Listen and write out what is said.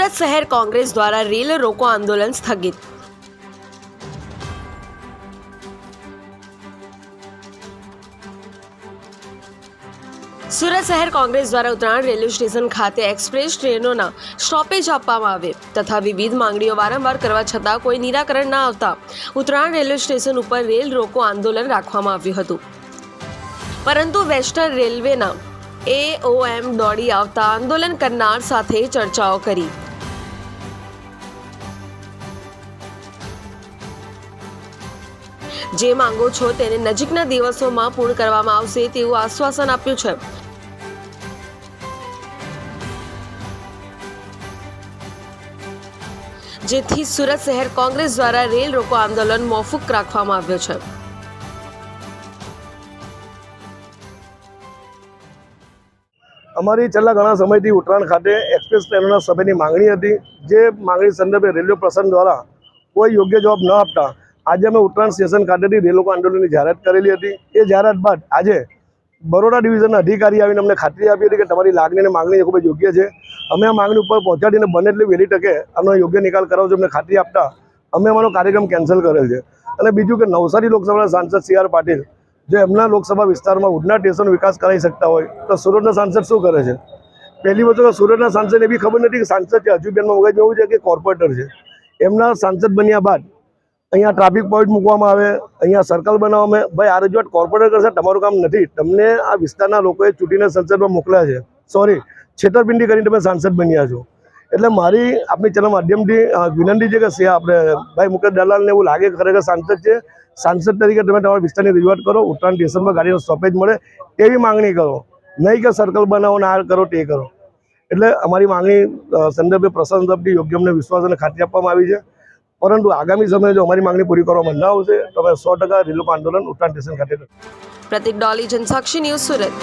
સુરત શહેર કોંગ્રેસ દ્વારા રેલ રોકો આંદોલન સ્થગિત। સુરત શહેર કોંગ્રેસ દ્વારા ઉત્તરાયણ રેલવે સ્ટેશન ખાતે એક્સપ્રેસ ટ્રેનોના સ્ટોપેજ આપવામાં આવે તથા વિવિધ માંગણીઓ વારંવાર કરવા છતાં કોઈ નિરાકરણ ન આવતા ઉત્તરાયણ રેલવે સ્ટેશન ઉપર રેલ રોકો આંદોલન રાખવામાં આવ્યું હતું, પરંતુ વેસ્ટર્ન રેલવેના AOM દોડી આવતા આંદોલન કરનાર સાથે ચર્ચાઓ કરી। જે માંગો છો તેને નજીકના દિવસોમાં પૂર્ણ કરવામાં આવશે તેવું આશ્વાસન આપ્યું છે। જેથી સુરત શહેર કોંગ્રેસ દ્વારા રેલ રોકો આંદોલન મોકૂફ રાખવામાં આવ્યો છે। અમારી છેલ્લા ઘણા સમયથી ઉત્તરાયણ ખાતે એક્સપ્રેસ ટ્રેનોના સમયની માંગણી હતી, જે માંગણી સંદર્ભે રેલવે પ્રશાસન દ્વારા કોઈ યોગ્ય જવાબ ન આપતા આજે અમે ઉત્તરાયણ સ્ટેશન ખાતેથી રેલ રોકો આંદોલનની જાહેરાત કરેલી હતી। એ જાહેરાત બાદ આજે બરોડા ડિવિઝનના અધિકારી આવીને અમને ખાતરી આપી હતી કે તમારી લાગણી અને માંગણી ખૂબ જ યોગ્ય છે, અમે આ માંગણી ઉપર પહોંચાડીને બને એટલી વહેલી તકે આનો યોગ્ય નિકાલ કરાવજો અમને ખાતરી આપતા અમે અમારો કાર્યક્રમ કેન્સલ કરેલ છે। અને બીજું કે નવસારી લોકસભાના સાંસદ CR પાટીલ જો એમના લોકસભા વિસ્તારમાં ઉડના સ્ટેશનનો વિકાસ કરાવી શકતા હોય તો સુરતના સાંસદ શું કરે છે? પહેલી વસ્તુ તો સુરતના સાંસદને એવી ખબર નથી કે સાંસદ છે, હજુ બેનમાં મગજ એવું છે કે કોર્પોરેટર છે। એમના સાંસદ બન્યા બાદ અહીંયા ટ્રાફિક પોઈન્ટ મૂકવામાં આવે, અહીંયા સર્કલ બનાવવામાં, ભાઈ આ રજૂઆત કોર્પોરેટર કરશે, તમારું કામ નથી। તમને આ વિસ્તારના લોકોએ ચૂંટીને સંસદમાં મોકલ્યા છે, સોરી છેતરપિંડી કરીને તમે સાંસદ બન્યા છો। એટલે મારી આપણી ચેનલ માધ્યમથી વિનંતી છે કે આપણે ભાઈ મુકેશ દલાલને એવું લાગે ખરેખર સાંસદ છે, સાંસદ તરીકે તમે તમારા વિસ્તારની રજૂઆત કરો, ઉત્તરાયણ સ્ટેશનમાં ગાડીનો સ્ટોપેજ મળે તેવી માંગણી કરો, નહીં કે સર્કલ બનાવો ને આ કરો તે કરો। એટલે અમારી માંગણી સંદર્ભે પ્રશાસન તરફથી યોગ્ય અમને વિશ્વાસ અને ખાતરી આપવામાં આવી છે, પરંતુ આગામી સમયે જો અમારી માંગણી પૂરી કરવામાં ન આવશે તો અમે 100% રેલ રોકો આંદોલન ઉત્તરાયણ સ્ટેશન ખાતે કરીશું। પ્રતિક ડોલી, જનસાક્ષી ન્યૂઝ, સુરત।